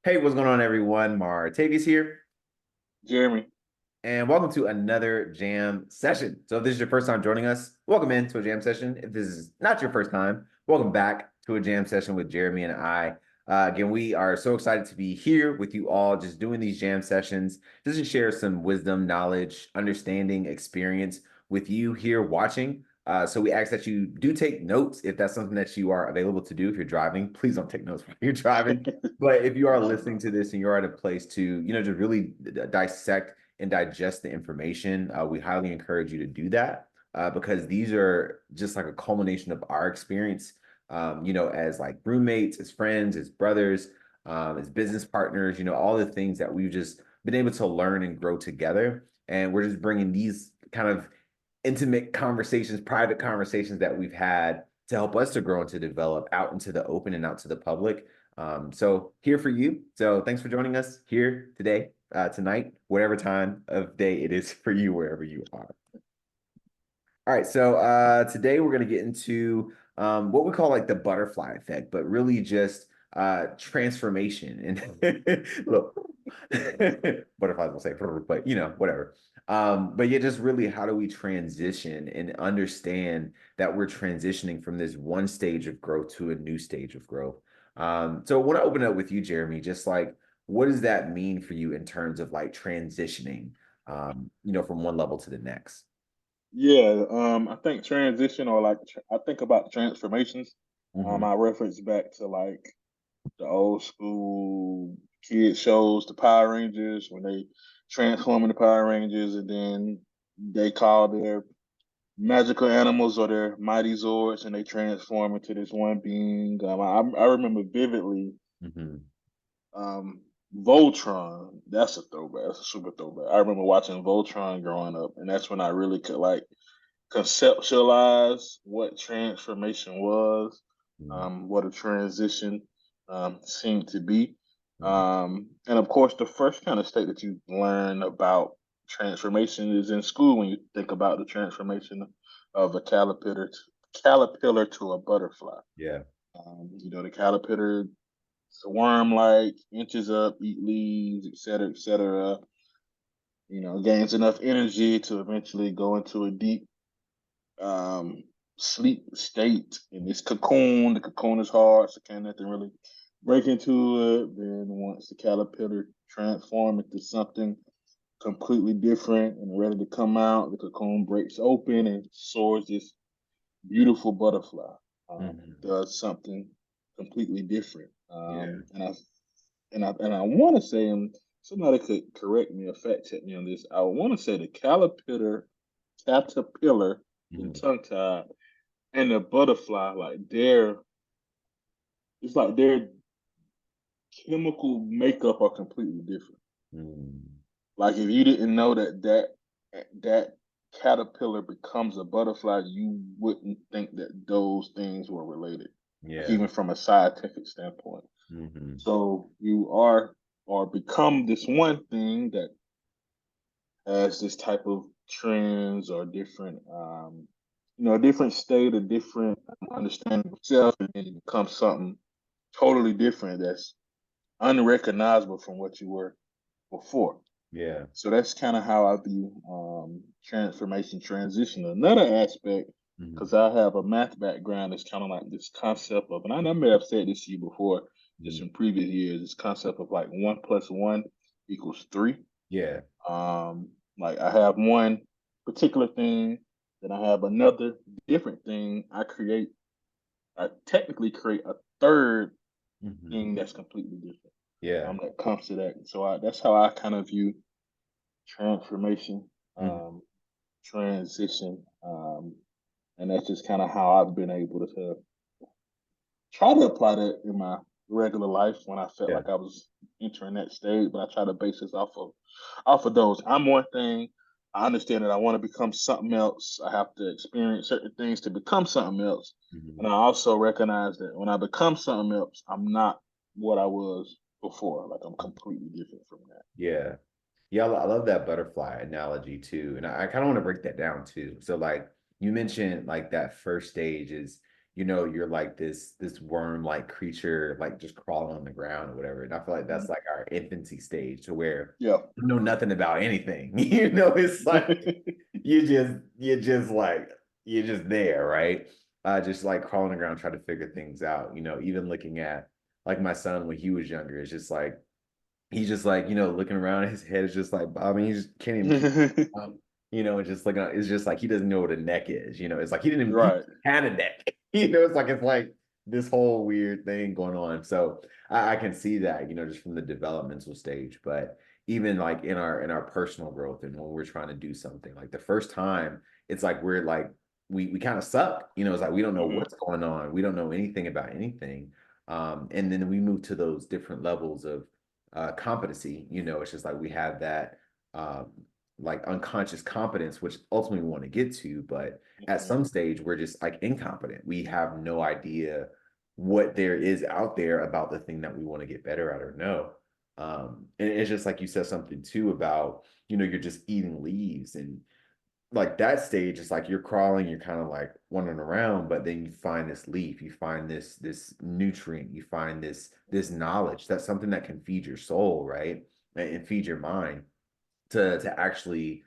Hey, what's going on, everyone? Martavius here, Jeremy. and welcome to another jam session. So, if this is your first time joining us, welcome into a jam session. If this is not your first time, welcome back to a jam session with Jeremy and I. Again, we are so excited to be here with you all, just doing these jam sessions, just to share some wisdom, knowledge, understanding, experience with you here watching. So we ask that you do take notes if that's something that you are available to do. If you're driving, please don't take notes while you're driving. But if you are listening to this and you're at a place to, just really dissect and digest the information, we highly encourage you to do that because these are just like a culmination of our experience, as like roommates, as friends, as brothers, as business partners, all the things that we've just been able to learn and grow together. And we're just bringing these kind of intimate conversations, private conversations that we've had to help us to grow and to develop out into the open and out to the public. So here for you. So thanks for joining us here today, tonight, whatever time of day it is for you, wherever you are. All right, so today we're going to get into what we call like the butterfly effect, but really just transformation. And look, butterflies will say, but whatever. But yeah, just really how do we transition and understand that we're transitioning from this one stage of growth to a new stage of growth. So I want to open up with you, Jeremy, just like what does that mean for you in terms of like transitioning, from one level to the next? Yeah, I think transition or I think about transformations. Hmm. I reference back to like the old school kid shows, the Power Rangers, when they transform into Power Rangers and then they call their magical animals or their mighty Zords and they transform into this one being. I remember vividly Hmm. Um, Voltron, that's a throwback. That's a super throwback. I remember watching Voltron growing up, and that's when I really could like conceptualize what transformation was, what a transition seemed to be. Hmm. And of course, the first kind of state that you learn about transformation is in school when you think about the transformation of a caterpillar to a butterfly. Yeah. The caterpillar it's a worm like, inches up, eat leaves, etc., etc. Gains enough energy to eventually go into a deep um, sleep state in this cocoon. The cocoon is hard, so can't nothing really break into it. Then once the caterpillar transforms into something completely different and ready to come out, the cocoon breaks open and soars this beautiful butterfly. Hmm. Does something completely different. Yeah. And I want to say, and somebody could correct me or fact check me on this. I want to say the caterpillar, getting Hmm. tongue tied, and the butterfly, it's like their chemical makeup are completely different. Hmm. Like if you didn't know that caterpillar becomes a butterfly, you wouldn't think that those things were related, like Yeah. even from a scientific standpoint. Hmm. So you are or become this one thing that has this type of trends or different, a different state, a different understanding of self, and then you become something totally different that's unrecognizable from what you were before. Yeah. So that's kind of how I view transformation, transition. Another aspect, Hmm. because I have a math background, is kind of like this concept of, and I may have said this to you before, just Hmm. in previous years, this concept of like one plus one equals three. Yeah. Like I have one particular thing, then I have another different thing. I technically create a third Hmm. thing that's completely different. Yeah. That comes to that. So that's how I kind of view transformation, Hmm. um, transition, and that's just kind of how I've been able to try to apply that in my regular life when I felt Yeah. like I was entering that stage. But I try to base this off of those. I'm one thing. I understand that I want to become something else. I have to experience certain things to become something else. And I Hmm. also recognize that when I become something else, I'm not what I was before. Like I'm completely different from that. Yeah. Yeah. I love that butterfly analogy too. And I kind of want to break that down too. So like you mentioned like that first stage is, you're like this worm-like creature, like just crawling on the ground or whatever. And I feel like that's like our infancy stage to where Yeah. you know nothing about anything. It's like you're just there, right? Just like crawling around trying to figure things out. Even looking at like my son when he was younger, it's just like he's just like, looking around, his head is just like bobbing. He just can't even keep up, and just looking it's just like he doesn't know what a neck is. It's like he didn't even he Right. had a neck. It's like this whole weird thing going on. So I can see that, just from the developmental stage. But even like in our personal growth and when we're trying to do something, like the first time, it's like we're like we kind of suck. It's like we don't know Hmm. what's going on. We don't know anything about anything. And then we move to those different levels of competency. It's just like we have that um, like unconscious competence, which ultimately we want to get to, but at Hmm. some stage we're just like incompetent. We have no idea what there is out there about the thing that we want to get better at or know. And it's just like you said something too about, you're just eating leaves and like that stage is like you're crawling, you're kind of like wandering around, but then you find this leaf, you find this nutrient, you find this knowledge. That's something that can feed your soul, right? And feed your mind to actually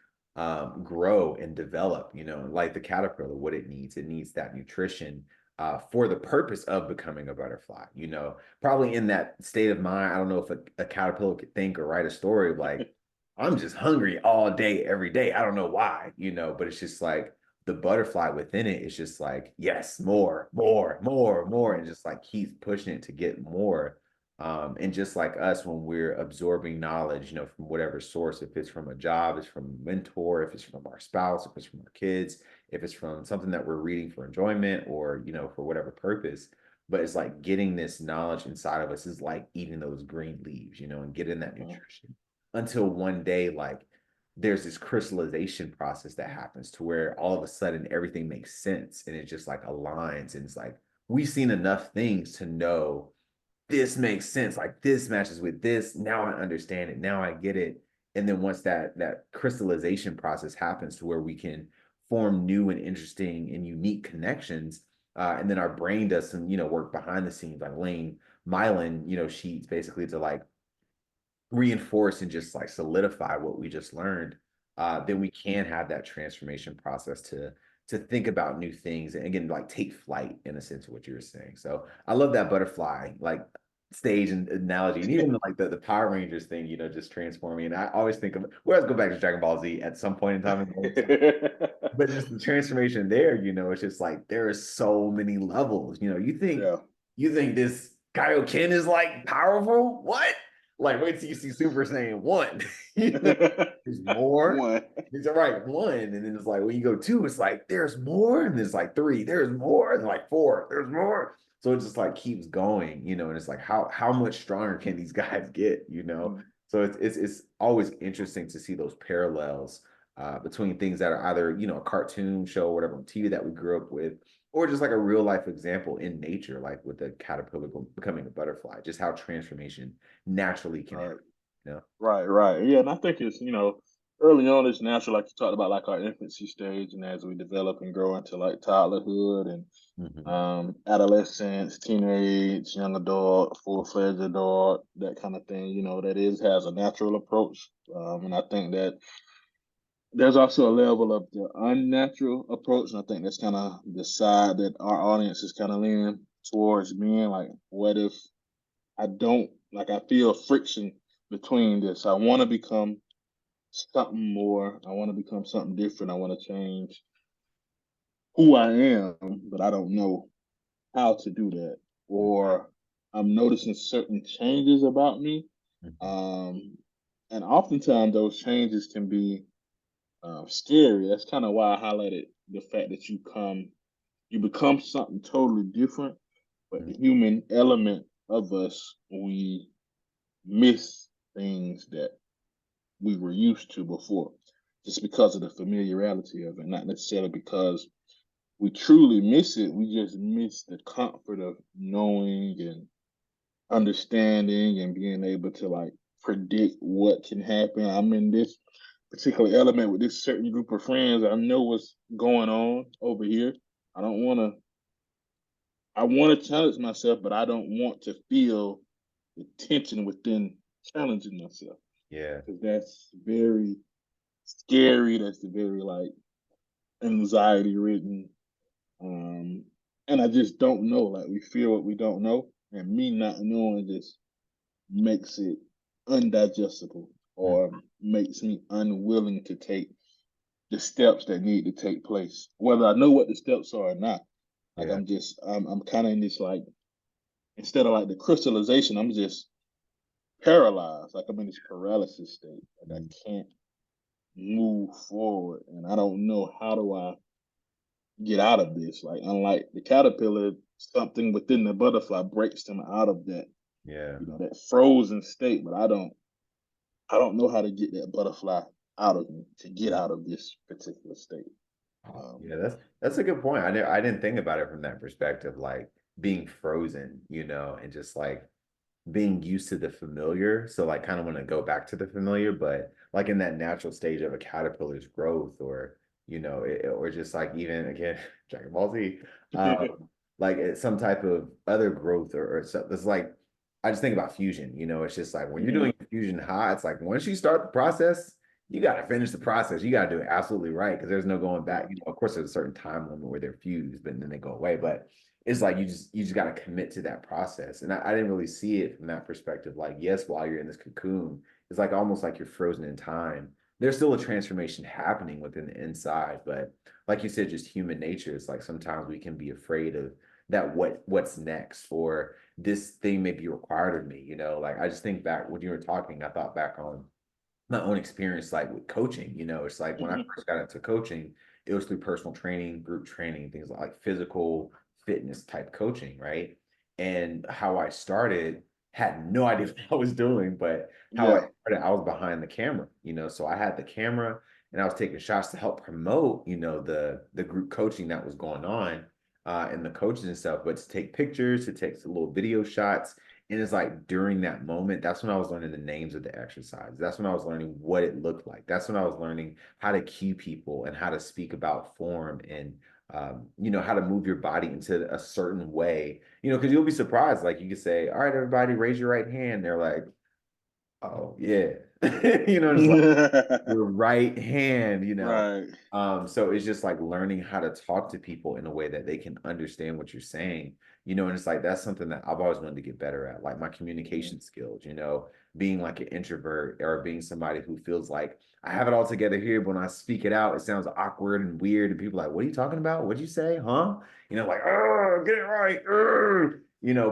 grow and develop, like the caterpillar, what it needs. It needs that nutrition for the purpose of becoming a butterfly. Probably in that state of mind, I don't know if a caterpillar could think or write a story of like, I'm just hungry all day, every day. I don't know why, but it's just like the butterfly within it is just like, yes, more, more, more, more, and just like keeps pushing it to get more. And just like us, when we're absorbing knowledge, from whatever source, if it's from a job, it's from a mentor, if it's from our spouse, if it's from our kids, if it's from something that we're reading for enjoyment or, for whatever purpose. But it's like getting this knowledge inside of us is like eating those green leaves, and getting that nutrition until one day, like there's this crystallization process that happens to where all of a sudden everything makes sense and it just like aligns. And it's like we've seen enough things to know this makes sense. Like this matches with this. Now I understand it. Now I get it. And then once that crystallization process happens to where we can form new and interesting and unique connections, and then our brain does some, work behind the scenes, like laying myelin, sheets basically to like reinforce and just like solidify what we just learned, then we can have that transformation process to think about new things and again like take flight in a sense of what you were saying. So I love that butterfly like stage and analogy, and even like the Power Rangers thing, just transforming. And I always think of we always go back to Dragon Ball Z at some point in time. But just the transformation there, it's just like there are so many levels. Yeah. You think this Kaioken is like powerful? What? Like wait till you see Super Saiyan 1. There's more. One. It's all right, one. And then it's like when you go two, it's like there's more. And there's like three, there's more, and like four, there's more. So it just like keeps going, and it's like how much stronger can these guys get? So it's always interesting to see those parallels between things that are either a cartoon show or whatever on TV that we grew up with, or just like a real life example in nature, like with the caterpillar becoming a butterfly, just how transformation naturally can Right. happen. You know? Right, right. Yeah, and I think it's, early on it's natural, like you talked about, like our infancy stage, and as we develop and grow into like toddlerhood and Mhm. adolescence, teenage, young adult, full-fledged adult, that kind of thing, that is has a natural approach. And I think that there's also a level of the unnatural approach, and I think that's kind of the side that our audience is kind of leaning towards being like, what if I don't like I feel friction between this. I want to become something more. I want to become something different. I want to change who I am, but I don't know how to do that. Or I'm noticing certain changes about me. Mhm. Um, and oftentimes those changes can be scary. That's kind of why I highlighted the fact that you become something totally different, but the Mhm. human element of us, we miss things that we were used to before, just because of the familiarity of it, not necessarily because we truly miss it. We just miss the comfort of knowing and understanding and being able to like predict what can happen. I'm in this particular element with this certain group of friends. I know what's going on over here. I don't want to I want to challenge myself, but I don't want to feel the tension within challenging myself Yeah. because that's very scary. That's the very like anxiety ridden. Um, and I just don't know. Like we feel what we don't know, and me not knowing just makes it undigestible Mm. or makes me unwilling to take the steps that need to take place, whether I know what the steps are or not. Like Yeah. I'm kind of in this like instead of like the crystallization, I'm just paralyzed. Like I'm in this paralysis state. Like Mm. I can't move forward, and I don't know how do I get out of this. Like unlike the caterpillar, something within the butterfly breaks them out of that, Yeah. that frozen state. But I don't know how to get that butterfly out of me to get Mm. out of this particular state. Yeah, that's a good point. I didn't think about it from that perspective, like being frozen, and just like being used to the familiar. So like kind of want to go back to the familiar, but like in that natural stage of a caterpillar's growth or or just like even again, Dragon Ball Z, like it's some type of other growth or something. It's like I just think about fusion, it's just like when you're Mhm. doing fusion high, it's like once you start the process, you got to finish the process. You got to do it absolutely right because there's no going back. Right. Of course, there's a certain time limit where they're fused, but then they go away. But it's like you just got to commit to that process. And I didn't really see it from that perspective. Like, yes, while you're in this cocoon, it's like almost like you're frozen in time. There's still a transformation happening within the inside, but like you said, just human nature. It's like sometimes we can be afraid of that what's next or this thing may be required of me. Like I just think back when you were talking, I thought back on my own experience like with coaching. It's like when I Mhm. first got into coaching, it was through personal training, group training, things like physical fitness type coaching, right? And how I started had no idea what I was doing, but how I Yeah. started, I was behind the camera, so I had the camera and I was taking shots to help promote, the group coaching that was going on and the coaches and stuff, but to take pictures, to take some little video shots. And it's like during that moment, that's when I was learning the names of the exercise. That's when I was learning what it looked like. That's when I was learning how to cue people and how to speak about form and how to move your body into a certain way. Because you'll be surprised. Like you could say, "All right, everybody, raise your right hand." They're like, "Oh yeah," it's like your right hand. Right. So it's just like learning how to talk to people in a way that they can understand what you're saying, and it's like that's something that I've always wanted to get better at, like my Mhm. communication skills, being like an introvert or being somebody who feels like I have it all together here, but when I speak it out, it sounds awkward and weird, and people are like, "What are you talking about? What'd you say? Huh?" Like, "Oh, get it right."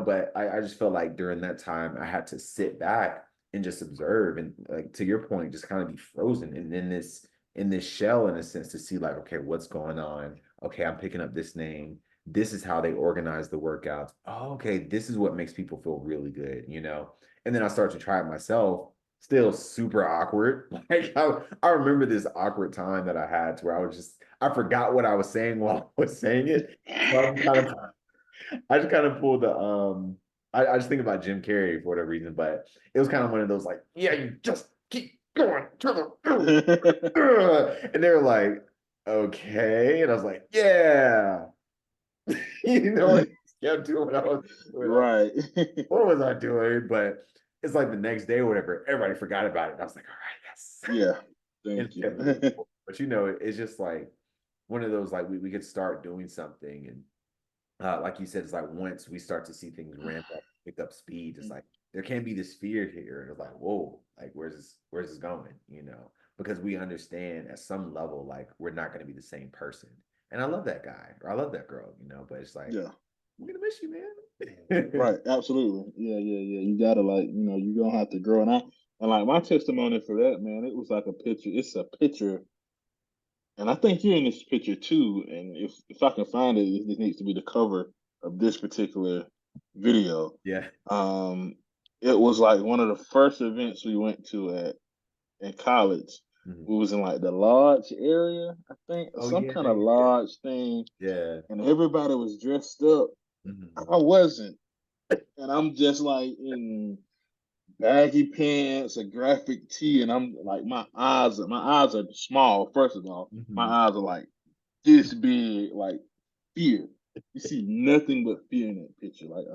But I just felt like during that time I had to sit back and just observe and like to your point, just kind of be frozen and in this shell in a sense to see like, okay, what's going on? Okay, I'm picking up this name. This is how they organize the workouts. Oh, okay, this is what makes people feel really good. And then I start to try it myself. Still super awkward. Like I remember this awkward time that I had to where I forgot what I was saying while I was saying it. So I just kind of pulled I just think about Jim Carrey for whatever reason, but it was kind of one of those like, yeah, you just keep going to and they were like, okay. And I was like, yeah. I just kept doing what I was doing. Right. What was I doing? But it's like the next day or whatever, everybody forgot about it. And I was like, all right, yes. Yeah. And Thank you. kept moving forward. But it's just like one of those like we could start doing something and like you said, it's like once we start to see things ramp up, pick up speed, it's like there can be this fear here. And it's like, whoa, like where's this going? Because we understand at some level, like we're not going to be the same person. And I love that guy or I love that girl, but it's like, Yeah. I'm gonna miss you, man. Right. Absolutely. Yeah. Yeah. Yeah. You gotta like, you're gonna have to grow. And like my testimony for that, man, it was like a picture. It's a picture, and I think you're in this picture too. And if I can find it, this needs to be the cover of this particular video. Yeah. Um, it was like one of the first events we went to at in college. Mhm. We was in like the lodge area, I think, or Oh some yeah, kind of yeah, lodge thing, yeah. and everybody was dressed up. Mhm. I wasn't, and I'm just like in baggy pants, a graphic tee, and I'm like my eyes are small. First of all, my Mhm. eyes are like this big, like fear. You see nothing but fear in that picture. Like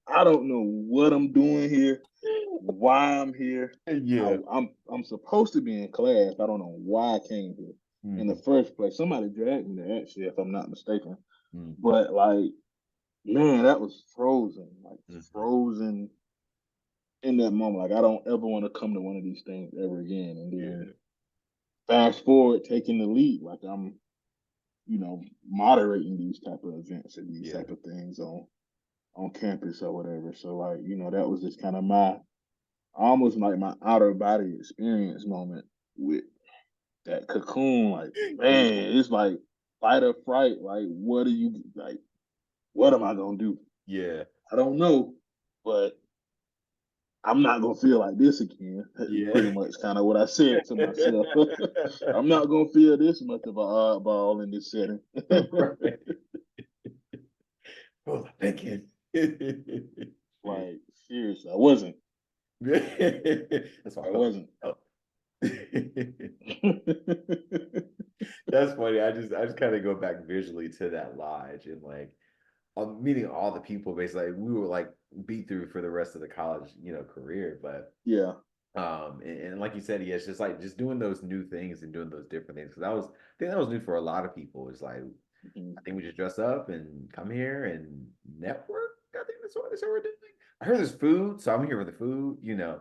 I don't know what I'm doing here, why I'm here. Yeah. I'm supposed to be in class. I don't know why I came here in the Mhm, first place. Somebody dragged me there, actually, if I'm not mistaken. mhm, But like, man, that was frozen, like mhm. frozen in that moment. Like, I don't ever want to come to one of these things ever again. And then Yeah. fast forward, taking the lead, like I'm, moderating these type of events and these Yeah. type of things on campus or whatever. So like, that was just kind of my almost like my outer body experience moment with that cocoon. Like, Yeah. man, it's like fight or fright. Like, what are you like? What am I gonna do? Yeah. I don't know, but I'm not gonna feel like this again. Yeah. Pretty much, kind of what I said to myself. I'm not gonna feel this much of an oddball in this setting. Right. What was I thinking? Like, seriously, I wasn't. That's why I I felt wasn't. like, oh. That's funny. I just kind of go back visually to that lodge and like meeting all the people basically like, we were like beat through for the rest of the college, career. But Yeah. and like you said, yeah, it's just like just doing those new things and doing those different things. Because I think that was new for a lot of people. It's like Mhm. I think we just dress up and come here and network. I think that's what we're doing. I heard there's food, so I'm here for the food. Yeah.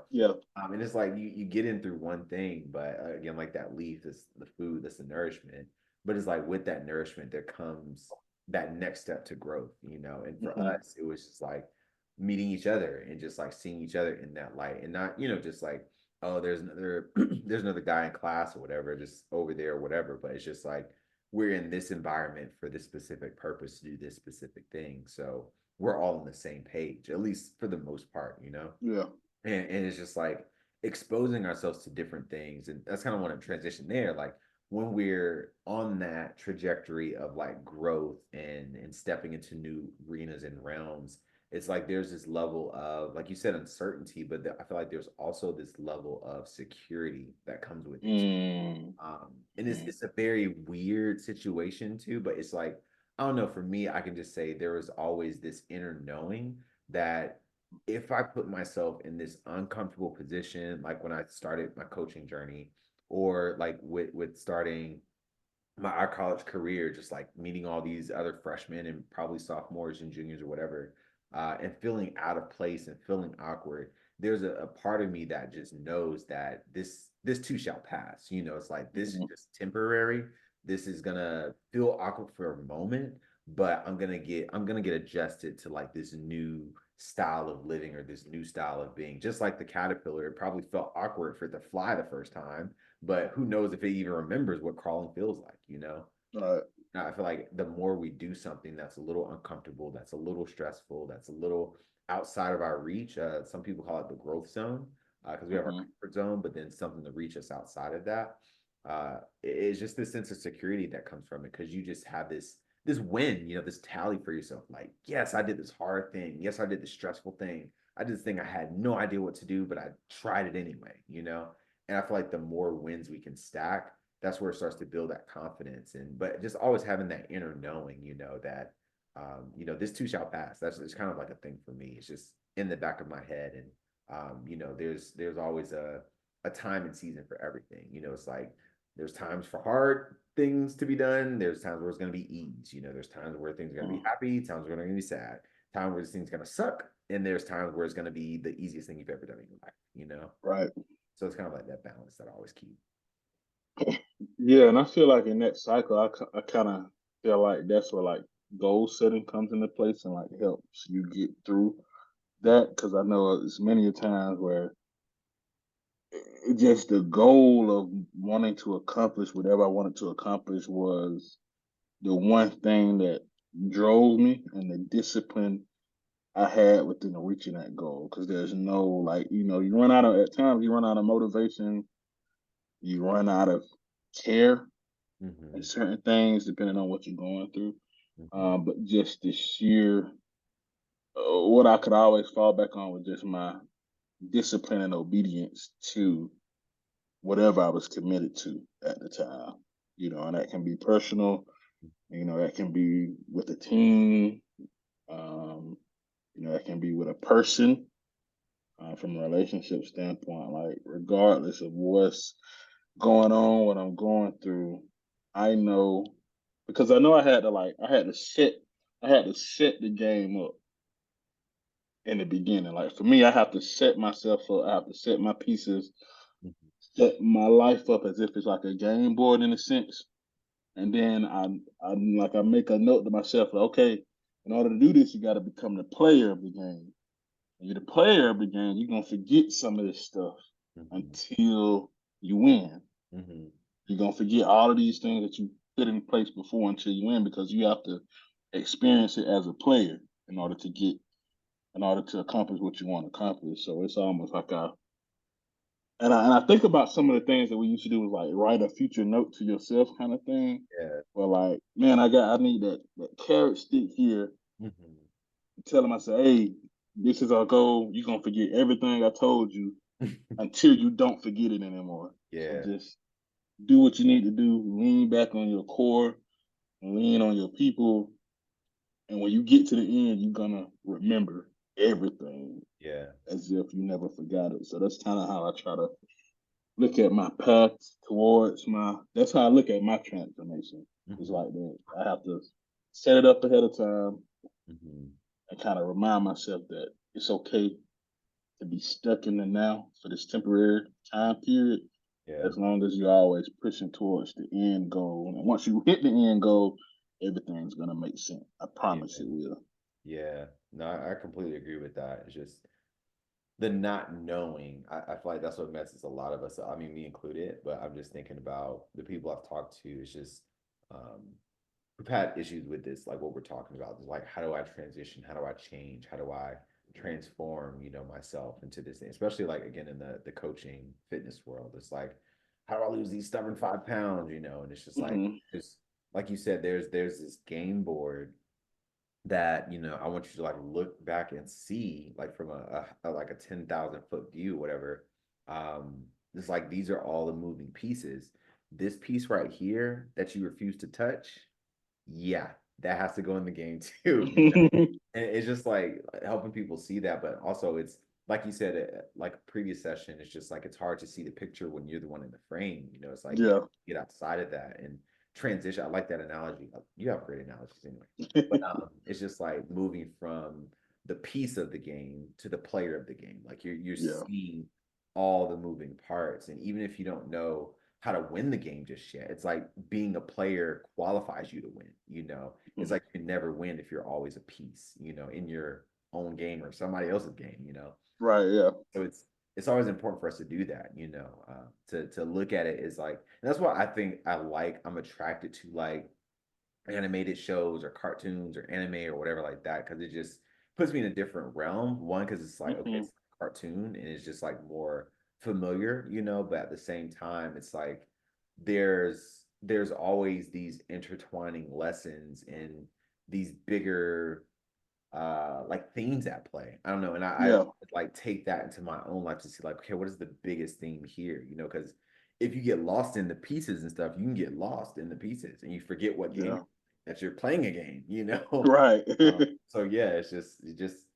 And it's like you get in through one thing, but again, like that leaf is the food, that's the nourishment. But it's like with that nourishment, there comes that next step to growth. And for Hmm. us, it was just like meeting each other and just like seeing each other in that light, and not just like, oh, there's another there's another guy in class or whatever, just over there or whatever. But it's just like we're in this environment for this specific purpose to do this specific thing. So we're all on the same page, at least for the most part. Yeah. And it's just like exposing ourselves to different things. And that's kind of want to transition there. Like when we're on that trajectory of like growth and stepping into new arenas and realms, it's like there's this level of, like you said, uncertainty, but I feel like there's also this level of security that comes with it. Mm. And it's a very weird situation too, but it's like, I don't know, for me, I can just say there was always this inner knowing that if I put myself in this uncomfortable position, like when I started my coaching journey, or like with starting our college career, just like meeting all these other freshmen and probably sophomores and juniors or whatever, and feeling out of place and feeling awkward. There's a part of me that just knows that this too shall pass. It's like this is Mhm. just temporary. This is gonna feel awkward for a moment, but I'm gonna get adjusted to like this new style of living or this new style of being. Just like the caterpillar, it probably felt awkward for it to fly the first time, but who knows if it even remembers what crawling feels like. All right. Now, I feel like the more we do something that's a little uncomfortable, that's a little stressful, that's a little outside of our reach, some people call it the growth zone, because we have our Mhm. comfort zone, but then something to reach us outside of that. It's just this sense of security that comes from it, because you just have this win, this tally for yourself. Like, yes, I did this hard thing. Yes, I did this stressful thing. I did this thing I had no idea what to do, but I tried it anyway. And I feel like the more wins we can stack, that's where it starts to build that confidence. But just always having that inner knowing, that this too shall pass. That's it's kind of like a thing for me. It's just in the back of my head. And there's always a time and season for everything. It's like there's times for hard things to be done. There's times where it's gonna be ease. There's times where things are gonna be Mhm. happy, times where they're gonna be sad, time where this thing's gonna suck, and there's times where it's gonna be the easiest thing you've ever done in your life. Right. So it's kind of like that balance that I always keep. Yeah, and I feel like in that cycle, I kind of feel like that's where like goal setting comes into place and like helps you get through that, because I know it's many a times where just the goal of wanting to accomplish whatever I wanted to accomplish was the one thing that drove me, and the discipline I had within reaching that goal. Because there's no like, you run out of at times you run out of motivation, you run out of care and Hmm. certain things depending on what you're going through. Hmm. But just the sheer what I could always fall back on was just my discipline and obedience to whatever I was committed to at the time. And that can be personal. That can be with a team. Um, that can be with a person. From a relationship standpoint, like regardless of what's going on, what I'm going through, I know because I know I had to set the game up in the beginning. Like for me, I have to set myself up. I have to set my pieces, Mhm. set my life up as if it's like a game board in a sense. And then I make a note to myself, like, okay, in order to do this, you got to become the player of the game. When you're the player of the game, you're gonna forget some of this stuff Mhm. until you win. Mhm. You're gonna forget all of these things that you put in place before until you win because you have to experience it as a player in order to get in order to accomplish what you want to accomplish. So it's almost like I think about some of the things that we used to do was like write a future note to yourself kind of thing. Yeah. But like, man, I need that carrot stick here. Mhm. Tell them I say, hey, this is our goal. You're gonna forget everything I told you until you don't forget it anymore. So Yeah. just do what you need to do. Lean back on your core, lean on your people, and when you get to the end, you're gonna remember everything Yeah. as if you never forgot it. So that's kind of how I try to look at my path towards my. That's how I look at my transformation. It's Mhm. like that. I have to set it up ahead of time Mhm. and kind of remind myself that it's okay to be stuck in the now for this temporary time period, Yeah. as long as you're always pushing towards the end goal. And once you hit the end goal, everything's gonna make sense. I promise Yeah. it will. Yeah. No, I completely agree with that. It's just the not knowing. I feel like that's what messes a lot of us up. I mean, me included, but I'm just thinking about the people I've talked to. It's just um we've had issues with this, like what we're talking about. It's like, how do I transition? How do I change? How do I transform, myself into this thing? Especially like again in the coaching fitness world. It's like, how do I lose these stubborn 5 pounds? And it's just like, Hmm. just like you said, there's this game board that I want you to like look back and see like from like a 10,000 foot view, whatever. It's like these are all the moving pieces. This piece right here that you refuse to touch, yeah, that has to go in the game too. And it's just like helping people see that, but also it's like you said, like a previous session, it's just like it's hard to see the picture when you're the one in the frame. It's like you Yeah. get outside of that and transition. I like that analogy. You have great analogies anyway. But it's just like moving from the piece of the game to the player of the game. Like you're Yeah. seeing all the moving parts, and even if you don't know how to win the game just yet, it's like being a player qualifies you to win. It's Mhm. like you can never win if you're always a piece, in your own game or somebody else's game. Right. Yeah. So it's always important for us to do that, to look at it as like, and that's why I think I'm attracted to like animated shows or cartoons or anime or whatever like that because it just puts me in a different realm. One, because it's like, okay, Hmm. it's a cartoon and it's just like more familiar, but at the same time, it's like there's always these intertwining lessons and these bigger like themes at play. I don't know. And I Yeah. like take that into my own life to see like, okay, what is the biggest theme here? Because if you get lost in the pieces and stuff, you can get lost in the pieces and you forget what game Yeah. that you're playing a game. Right. So yeah,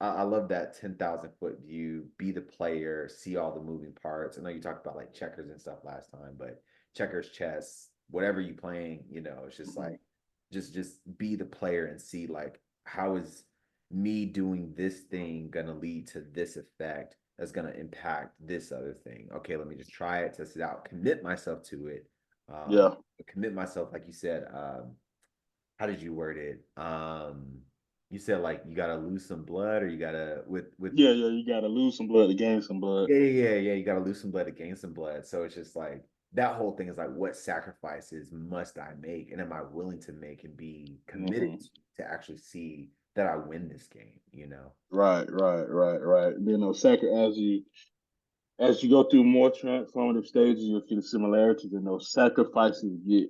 I love that 10,000 foot view, be the player, see all the moving parts. I know you talked about like checkers and stuff last time, but checkers, chess, whatever you playing, it's just Mhm. like just be the player and see like how is me doing this thing going to lead to this effect that's going to impact this other thing. Okay, let me just try it, test it out, commit myself to it. Um, Yeah. commit myself, like you said. How did you word it? You said like you got to lose some blood, or you got to with Yeah. Yeah. You got to lose some blood to gain some blood. yeah. You got to lose some blood to gain some blood. So it's just like that whole thing is like, what sacrifices must I make, and am I willing to make and be committed Hmm. to actually see that I win this game? Right. Right. Right. Right. As you go through more transformative stages, you'll see the similarities, and those sacrifices get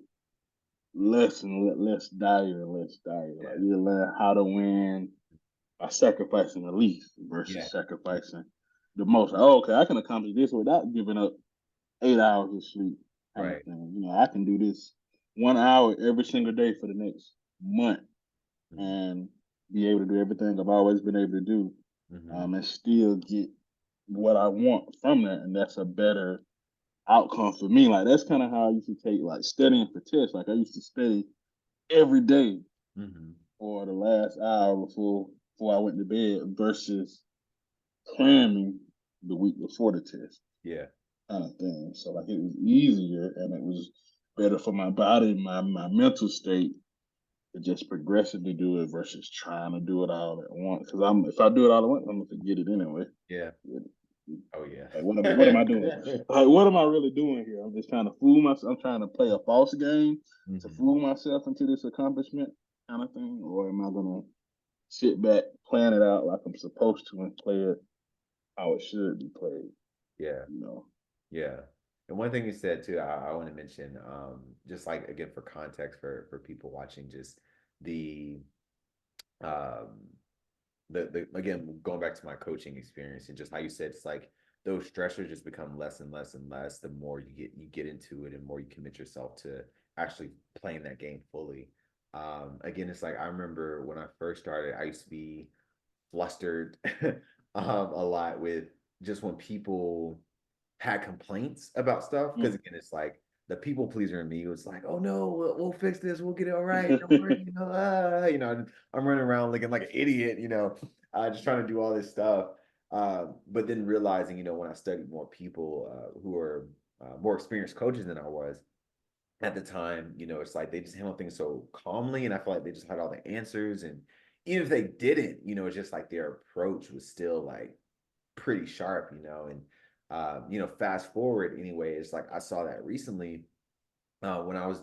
less and less dire and less dire. Like Yeah, you learn how to win by sacrificing the least yeah, versus sacrificing the most. Like, oh, okay, I can accomplish this without giving up 8 hours of sleep, kind of right. thing. I can do this. 1 hour every single day for the next month Mhm. and be able to do everything I've always been able to do, Mhm. and still get what I want from that. And that's a better outcome for me. Like that's kind of how I used to take like studying for tests. Like I used to study every day Mhm. for the last hour before I went to bed versus cramming the week before the test Yeah. kind of thing. So like it was easier and it was better for my body, my mental state to just progressively do it versus trying to do it all at once. Because if I do it all at once, I'm gonna forget it anyway. Yeah. Oh yeah. Like what am I doing? Like what am I really doing here? I'm just trying to fool myself. I'm trying to play a false game to Mhm. fool myself into this accomplishment kind of thing, or am I gonna sit back, plan it out like I'm supposed to, and play it how it should be played? Yeah. You know? Yeah. And one thing you said too, I want to mention, just like again for context for people watching, just the um the again going back to my coaching experience and just how you said it's like those stressors just become less and less and less the more you get into it and more you commit yourself to actually playing that game fully. Again, it's like I remember when I first started, I used to be flustered a lot with just when people had complaints about stuff. Because again, it's like the people pleaser in me was like, "Oh no, we'll fix this. We'll get it all right. Don't worry." I'm running around looking like an idiot. Just trying to do all this stuff. But then realizing, when I studied more people who are more experienced coaches than I was at the time, it's like they just handle things so calmly, and I feel like they just had all the answers. And even if they didn't, it's just like their approach was still like pretty sharp, and fast forward anyway, it's like I saw that recently when I was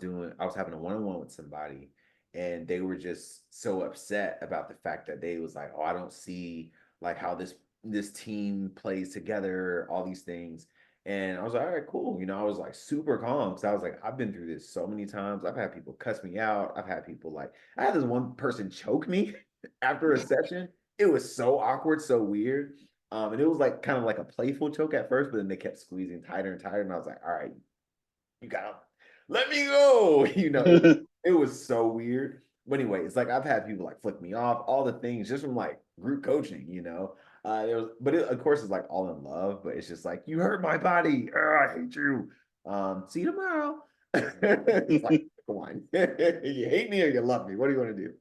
having a one-on-one with somebody, and they were just so upset about the fact that they was like, oh, I don't see like how this team plays together, all these things. And I was like, all right, cool. I was like super calm because I was like, I've been through this so many times. I've had people cuss me out. I've had people like, I had this one person choke me after a session. It was so awkward, so weird. And it was like kind of like a playful choke at first, but then they kept squeezing tighter and tighter. And I was like, all right, you gotta let me go. It was so weird. But anyway, it's like I've had people like flick me off, all the things just from like group coaching. Of course, it's like all in love, but it's just like you hurt my body. Ugh, I hate you. See you tomorrow. It's like, come on, you hate me or you love me. What do you want to do?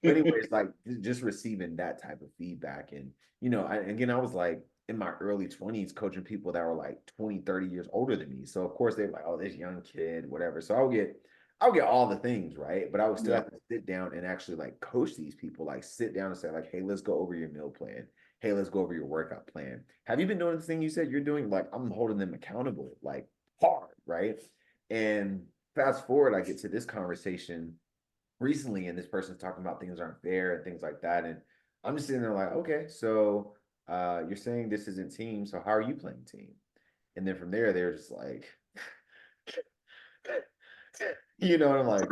But anyway, it's like just receiving that type of feedback. And, I was like in my early 20s coaching people that were like 20, 30 years older than me. So of course they're like, oh, this young kid, whatever. So I'll get all the things, right? But I would still Yeah. have to sit down and actually like coach these people, like sit down and say, like, hey, let's go over your meal plan. Hey, let's go over your workout plan. Have you been doing the thing you said you're doing? Like, I'm holding them accountable, like hard, right? And fast forward, I get to this conversation recently, and this person's talking about things aren't fair and things like that. And I'm just sitting there like, okay, so you're saying this isn't team, so how are you playing team? And then from there, they're just like, and I'm like,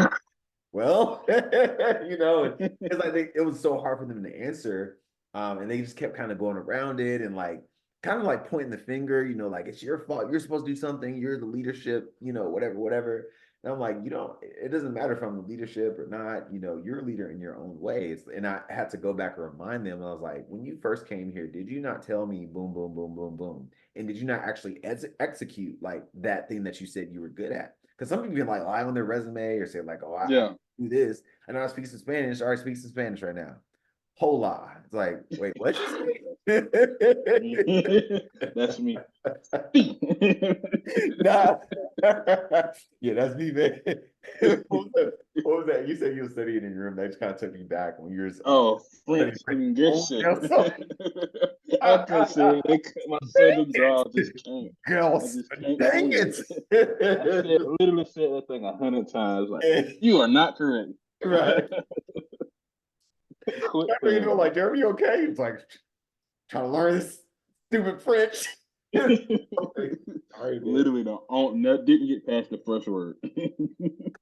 well, it's like it was so hard for them to answer. And they just kept kind of going around it and like kind of like pointing the finger, like it's your fault. You're supposed to do something. You're the leadership, whatever, whatever. And I'm like, it doesn't matter if I'm the leadership or not, you're a leader in your own ways. And I had to go back and remind them. I was like, when you first came here, did you not tell me boom, boom, boom, boom, boom? And did you not actually execute like that thing that you said you were good at? Because some people can like lie on their resume or say like, oh, I Yeah. do this. I know I speak some Spanish. All right, speak some Spanish right now. Hola. It's like, wait, what you say? That's me. That's me. Nah. Yeah, that's me, man. What was that? You said you were studying in your room. That just kind of took me back when you were Oh, studying French French. and Oh, Gerson. yeah, so- I couldn't say it. My southern draw just can't. I Girls, just can't say dang it. it. Literally said that thing 100 times. Like, you are not correct. Right. Quit playing. Like, Jeremy, you okay? It's like, trying to learn this stupid French. Sorry, man. Literally, didn't get past the first word.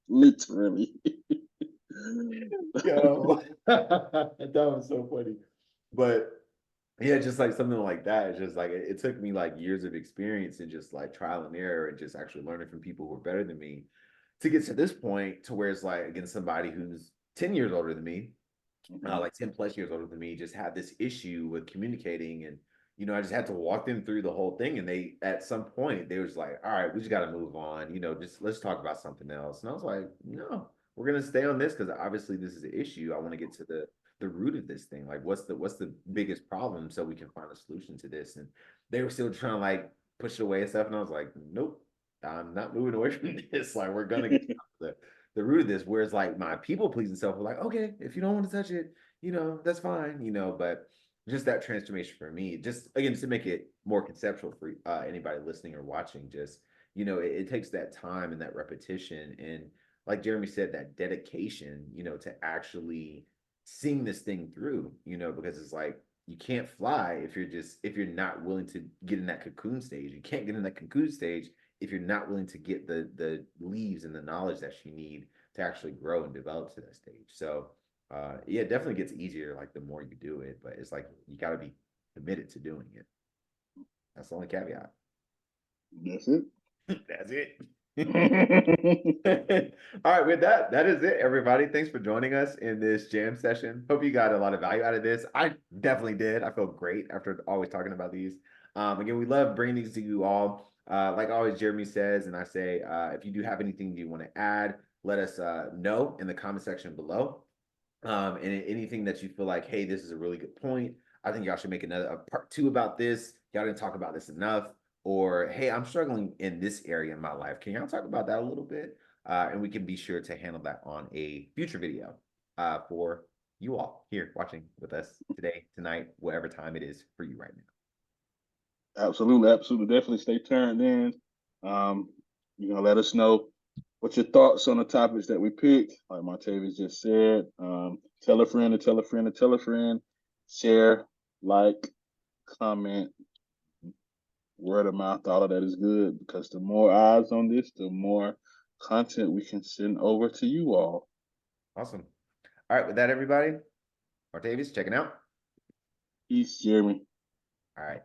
Literally. Yo, that was so funny. But yeah, just like something like that. It's just like it took me like years of experience and just like trial and error and just actually learning from people who are better than me to get to this point to where it's like, again, somebody who's 10 years older than me, like 10 plus years older than me, just had this issue with communicating. And, I just had to walk them through the whole thing. And they, at some point, they was like, all right, we just got to move on, just let's talk about something else. And I was like, no, we're going to stay on this because obviously this is an issue. I want to get to the root of this thing. Like, what's the biggest problem so we can find a solution to this? And they were still trying to like push it away and stuff. And I was like, nope, I'm not moving away from this. Like, we're going to get to the root of this. Whereas like my people pleasing self were like, okay, if you don't want to touch it, that's fine, but just that transformation for me, just again, to make it more conceptual for anybody listening or watching, just, it takes that time and that repetition. And like Jeremy said, that dedication, to actually seeing this thing through, because it's like, you can't fly if you're not willing to get in that cocoon stage. You can't get in that cocoon stage if you're not willing to get the leaves and the knowledge that you need to actually grow and develop to that stage. So yeah, it definitely gets easier like the more you do it, but it's like you got to be committed to doing it. That's the only caveat. That's it. That's it. All right, with that is it, everybody. Thanks for joining us in this jam session. Hope you got a lot of value out of this. I definitely did. I feel great after always talking about these. Again, we love bringing these to you all. Like always, Jeremy says, and I say, if you do have anything you want to add, let us know in the comment section below. And anything that you feel like, hey, this is a really good point. I think y'all should make a part 2 about this. Y'all didn't talk about this enough. Or, hey, I'm struggling in this area in my life. Can y'all talk about that a little bit? And we can be sure to handle that on a future video for you all here watching with us today, tonight, whatever time it is for you right now. Absolutely, absolutely. Definitely stay turned in. Let us know what your thoughts on the topics that we picked. Like Martavius just said, tell a friend to tell a friend to tell a friend. Share, like, comment, word of mouth, all of that is good because the more eyes on this, the more content we can send over to you all. Awesome. All right, with that, everybody, Martavius checking out. Peace, Jeremy. All right.